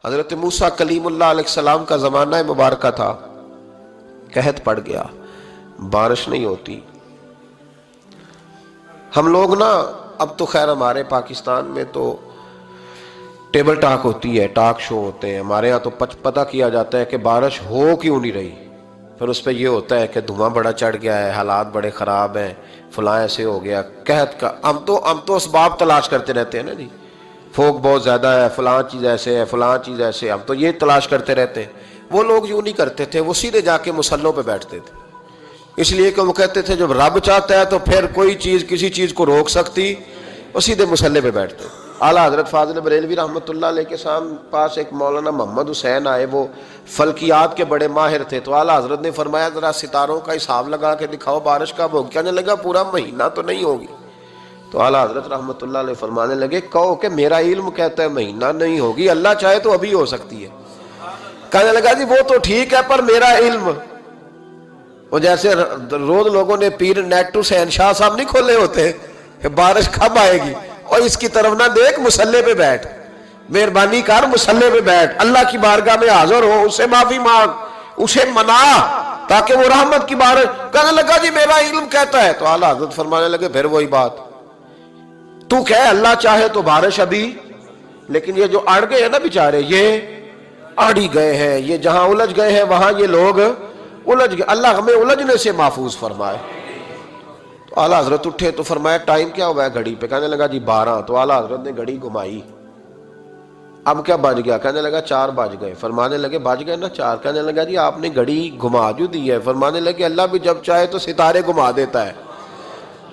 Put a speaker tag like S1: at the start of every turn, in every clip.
S1: حضرت موسیٰ کلیم اللہ علیہ السلام کا زمانہ مبارکہ تھا، قحط پڑ گیا، بارش نہیں ہوتی۔ ہم لوگ نا اب تو خیر ہمارے پاکستان میں تو ٹیبل ٹاک ہوتی ہے، ٹاک شو ہوتے ہیں، ہمارے ہاں تو پتہ کیا جاتا ہے کہ بارش ہو کیوں نہیں رہی، پھر اس پہ یہ ہوتا ہے کہ دھواں بڑا چڑھ گیا ہے، حالات بڑے خراب ہیں، فلاں ایسے ہو گیا قحط کا۔ ہم تو اسباب تلاش کرتے رہتے ہیں نا جی، فوق بہت زیادہ ہے، فلاں چیز ایسے ہے، فلاں چیز ایسے، ہم تو یہ تلاش کرتے رہتے ہیں۔ وہ لوگ یوں نہیں کرتے تھے، وہ سیدھے جا کے مصلوں پہ بیٹھتے تھے، اس لیے کہ وہ کہتے تھے جب رب چاہتا ہے تو پھر کوئی چیز کسی چیز کو روک سکتی، وہ سیدھے مصلے پہ بیٹھتے۔ اعلیٰ حضرت فاضل بریلوی رحمۃ اللہ علیہ کے پاس ایک مولانا محمد حسین آئے، وہ فلکیات کے بڑے ماہر تھے، تو اعلیٰ حضرت نے فرمایا ذرا ستاروں کا حساب لگا کے دکھاؤ بارش کب ہوگی۔ کہنے لگا پورا مہینہ تو نہیں ہوگی۔ تو اعلیٰ حضرت رحمۃ اللہ علیہ فرمانے لگے کہو کہ میرا علم کہتا ہے مہینہ نہیں ہوگی، اللہ چاہے تو ابھی ہو سکتی ہے۔ کہنے لگا جی وہ تو ٹھیک ہے پر میرا علم، وہ جیسے روز لوگوں نے پیر نیٹ ٹو شہنشاہ صاحب نہیں کھولے ہوتے کہ بارش کب آئے گی، اور اس کی طرف نہ دیکھ، مصلے پہ بیٹھ، مہربانی کر مصلے پہ بیٹھ، اللہ کی بارگاہ میں حاضر ہو، اسے معافی مانگ، اسے منا تاکہ وہ رحمت کی بارش۔ کہنے لگا جی میرا علم کہتا ہے۔ تو اعلیٰ حضرت فرمانے لگے پھر وہی بات، تو کہے اللہ چاہے تو بارش ابھی، لیکن یہ جو اڑ گئے ہیں نا بیچارے، یہ اڑی گئے ہیں، یہ جہاں الجھ گئے ہیں وہاں یہ لوگ الجھ گئے، اللہ ہمیں الجھنے سے محفوظ فرمائے۔ تو اعلیٰ حضرت اٹھے تو فرمایا ٹائم کیا ہوا ہے گھڑی پہ؟ کہنے لگا جی 12۔ تو اعلیٰ حضرت نے گھڑی گھمائی، اب کیا بج گیا؟ کہنے لگا 4 بج گئے۔ فرمانے لگے بج گئے نا 4؟ کہنے لگا جی آپ نے گھڑی گھما جو دی ہے۔ فرمانے لگے اللہ بھی جب چاہے تو ستارے گھما دیتا ہے،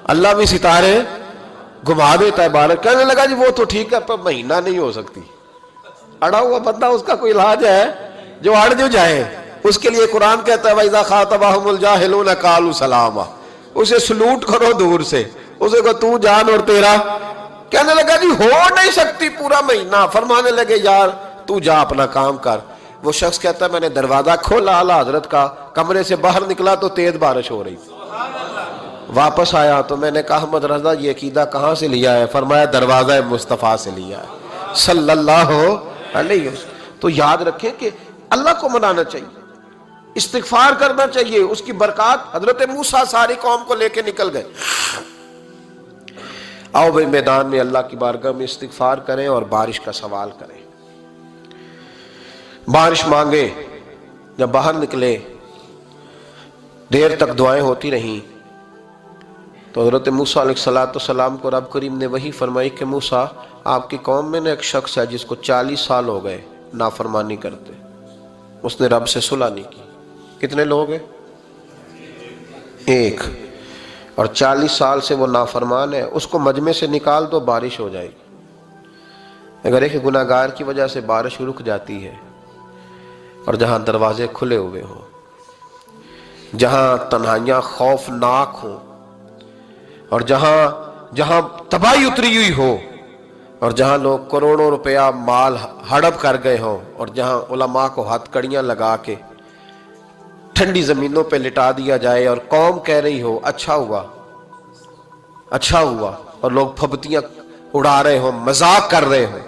S1: اللہ بھی ستارے گھما دیتا ہے بارش۔ کہنے لگا جی وہ تو ٹھیک ہے پر مہینہ نہیں ہو سکتی۔ اڑا ہوا بندہ، اس کا کوئی علاج ہے؟ جو اڑ جو جائے اس کے لیے قرآن کہتا ہے وَإِذَا خَاطَبَهُمُ الْجَاهِلُونَ قَالُوا سَلَامًا، اسے سلوٹ کرو دور سے، اسے کو تو جان اور تیرا۔ کہنے لگا جی ہو نہیں سکتی پورا مہینہ۔ فرمانے لگے یار تو جا اپنا کام کر۔ وہ شخص کہتا ہے میں نے دروازہ کھولا اعلیٰ حضرت کا، کمرے سے باہر نکلا تو تیز بارش ہو رہی تھی۔ واپس آیا تو میں نے کہا احمد رضا یہ عقیدہ کہاں سے لیا ہے؟ فرمایا دروازہ مصطفیٰ سے لیا ہے صلی اللہ علیہ وسلم۔ تو یاد رکھیں کہ اللہ کو منانا چاہیے، استغفار کرنا چاہیے، اس کی برکات۔ حضرت موسیٰ ساری قوم کو لے کے نکل گئے۔ آؤ بھائی میدان میں اللہ کی بارگاہ میں استغفار کریں اور بارش کا سوال کریں، بارش مانگے۔ جب باہر نکلے دیر تک دعائیں ہوتی رہیں تو حضرت موسیٰ علیہ السلام کو رب کریم نے وحی فرمائی کہ موسیٰ آپ کی قوم میں نے ایک شخص ہے جس کو 40 سال ہو گئے نافرمانی کرتے، اس نے رب سے صلح نہیں کی۔ کتنے لوگ ہیں؟ ایک، اور 40 سال سے وہ نافرمان ہے، اس کو مجمع سے نکال دو بارش ہو جائے گی۔ اگر ایک گناہگار کی وجہ سے بارش رک جاتی ہے، اور جہاں دروازے کھلے ہوئے ہوں، جہاں تنہائیاں خوفناک ہوں، اور جہاں تباہی اتری ہوئی ہو، اور جہاں لوگ کروڑوں روپیہ مال ہڑپ کر گئے ہوں، اور جہاں علماء کو ہتھ کڑیاں لگا کے ٹھنڈی زمینوں پہ لٹا دیا جائے اور قوم کہہ رہی ہو اچھا ہوا اچھا ہوا، اور لوگ پھبتیاں اڑا رہے ہوں، مذاق کر رہے ہوں،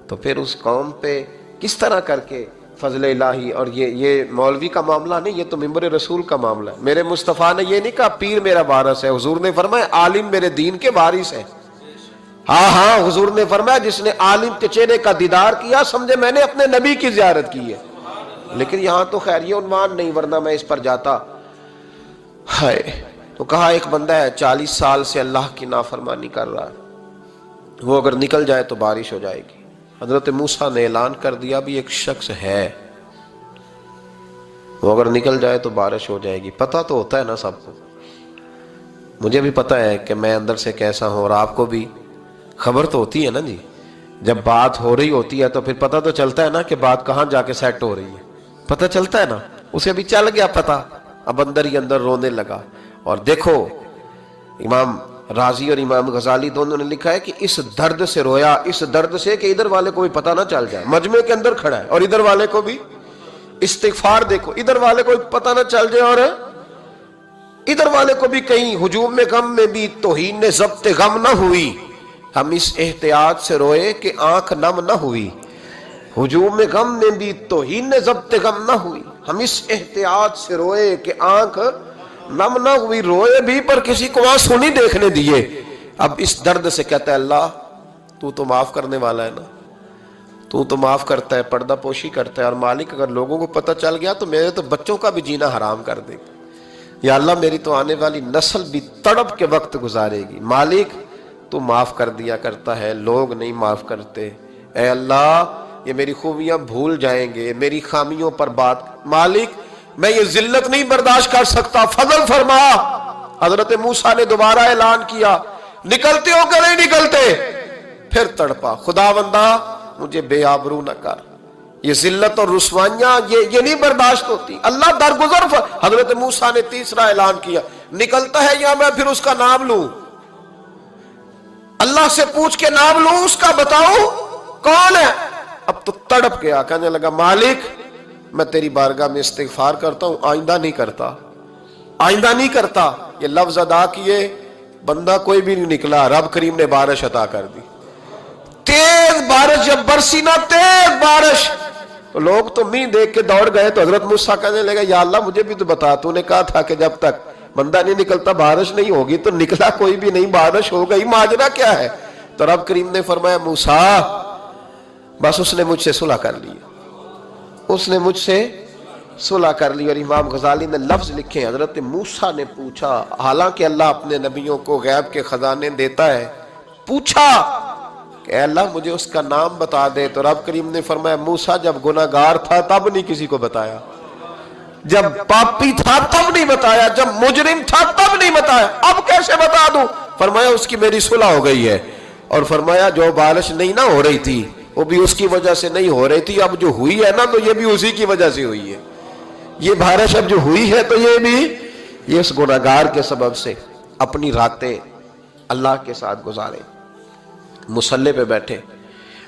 S1: تو پھر اس قوم پہ کس طرح کر کے فضل الہی۔ اور یہ مولوی کا معاملہ نہیں، یہ تو ممبر رسول کا معاملہ ہے۔ میرے مصطفیٰ نے یہ نہیں کہا پیر میرا وارث ہے، حضور نے فرمایا عالم میرے دین کے وارث ہے۔ ہاں حضور نے فرمایا جس نے عالم کے چہرے کا دیدار کیا سمجھے میں نے اپنے نبی کی زیارت کی ہے۔ لیکن یہاں تو خیر یہ عنوان نہیں، ورنہ میں اس پر جاتا ہے۔ تو کہا ایک بندہ ہے 40 سال سے اللہ کی نافرمانی کر رہا ہے، وہ اگر نکل جائے تو بارش ہو جائے گی۔ حضرت موسیٰ نے اعلان کر دیا بھی ایک شخص ہے، وہ اگر نکل جائے تو بارش ہو جائے گی۔ پتہ تو ہوتا ہے نا سب کو، مجھے بھی پتہ ہے کہ میں اندر سے کیسا ہوں، اور آپ کو بھی خبر تو ہوتی ہے نا جی۔ جب بات ہو رہی ہوتی ہے تو پھر پتہ تو چلتا ہے نا کہ بات کہاں جا کے سیٹ ہو رہی ہے، پتہ چلتا ہے نا۔ اسے بھی چل گیا پتہ، اب اندر ہی اندر رونے لگا۔ اور دیکھو امام رازی اور امام غزالی دونوں نے لکھا ہے کہ اس درد سے رویا، اس درد سے کہ ادھر والے کو بھی پتہ نہ چل جائے، مجمع کے اندر کھڑا ہے اور ادھر والے کو بھی استغفار، دیکھو ادھر والے کو پتہ نہ چل جائے اور ادھر والے کو بھی کہیں ہجوم میں غم میں بھی توہین نے ضبط غم نہ ہوئی۔ ہم اس احتیاط سے روئے کہ آنکھ نم نہ ہوئی، ہجوم غم میں بھی توہین ضبط غم نہ ہوئی. ہم اس احتیاط سے روئے کہ آنکھ نم نہ ہوئی. روئے بھی پر کسی کو آنسو نہیں دیکھنے دیے. اب اس درد سے کہتا ہے اللہ تو تو معاف کرنے والا ہے نا, تو تو معاف کرتا ہے, پردہ پوشی کرتا ہے. اور مالک اگر لوگوں کو پتہ چل گیا تو میرے تو بچوں کا بھی جینا حرام کر دے گا. یا اللہ میری تو آنے والی نسل بھی تڑپ کے وقت گزارے گی. مالک تو معاف کر دیا کرتا ہے, لوگ نہیں معاف کرتے. اے اللہ یہ میری خوبیاں بھول جائیں گے, میری خامیوں پر بات. مالک میں یہ ذلت نہیں برداشت کر سکتا, فضل فرما. حضرت موسیٰ نے دوبارہ اعلان کیا, نکلتے ہو کہ نہیں نکلتے؟ پھر تڑپا, خداوندا مجھے بے آبرو نہ کر. یہ ذلت اور رسوائیاں یہ نہیں برداشت ہوتی. اللہ درگزر. حضرت موسیٰ نے تیسرا اعلان کیا, نکلتا ہے یا میں پھر اس کا نام لوں؟ اللہ سے پوچھ کے نام لوں اس کا, بتاؤ کون ہے؟ اب تو تڑپ گیا, کہنے لگا مالک میں تیری بارگاہ میں استغفار کرتا ہوں, آئندہ نہیں کرتا, آئندہ نہیں کرتا. یہ لفظ ادا کیے, بندہ کوئی بھی نہیں نکلا. رب کریم نے بارش عطا کر دی, تیز بارش. جب برسی نا تیز بارش تو لوگ تو می دیکھ کے دوڑ گئے. تو حضرت موسیٰ کہنے لگا یا اللہ مجھے بھی تو بتا, تو نے کہا تھا کہ جب تک بندہ نہیں نکلتا بارش نہیں ہوگی. تو نکلا کوئی بھی نہیں, بارش ہو گئی, ماجرا کیا ہے؟ تو رب کریم نے فرمایا موسیٰ بس اس نے مجھ سے صلح کر لی, اس نے مجھ سے صلح کر لی. اور امام غزالی نے لفظ لکھے, حضرت موسیٰ نے پوچھا, حالانکہ اللہ اپنے نبیوں کو غیب کے خزانے دیتا ہے, پوچھا کہ اے اللہ مجھے اس کا نام بتا دے. تو رب کریم نے فرمایا موسیٰ جب گناہگار تھا تب نہیں کسی کو بتایا, جب پاپی تھا تب نہیں بتایا, جب مجرم تھا تب نہیں بتایا, اب کیسے بتا دوں؟ فرمایا اس کی میری صلح ہو گئی ہے. اور فرمایا جو بارش نہیں نہ ہو رہی تھی وہ بھی اس کی وجہ سے نہیں ہو رہی تھی, اب جو ہوئی ہے نا تو یہ بھی اسی کی وجہ سے ہوئی ہے. یہ بارش اب جو ہوئی ہے تو یہ بھی یہ اس گناہگار کے سبب سے. اپنی راتیں اللہ کے ساتھ گزارے, مصلی پہ بیٹھے.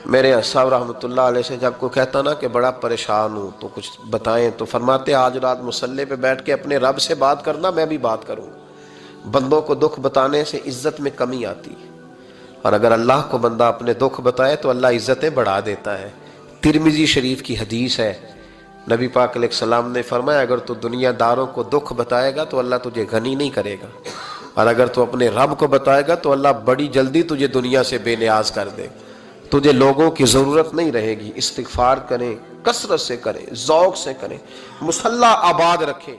S1: میرے صاحب رحمۃ اللہ علیہ سے جب کوئی کہتا نا کہ بڑا پریشان ہوں تو کچھ بتائیں, تو فرماتے آج رات مصلی پہ بیٹھ کے اپنے رب سے بات کرنا, میں بھی بات کروں. بندوں کو دکھ بتانے سے عزت میں کمی آتی, اور اگر اللہ کو بندہ اپنے دکھ بتائے تو اللہ عزتیں بڑھا دیتا ہے. ترمذی شریف کی حدیث ہے, نبی پاک علیہ السلام نے فرمایا اگر تو دنیا داروں کو دکھ بتائے گا تو اللہ تجھے غنی نہیں کرے گا, اور اگر تو اپنے رب کو بتائے گا تو اللہ بڑی جلدی تجھے دنیا سے بے نیاز کر دے. تجھے لوگوں کی ضرورت نہیں رہے گی. استغفار کریں, کثرت سے کریں, ذوق سے کریں, مصلی آباد رکھیں.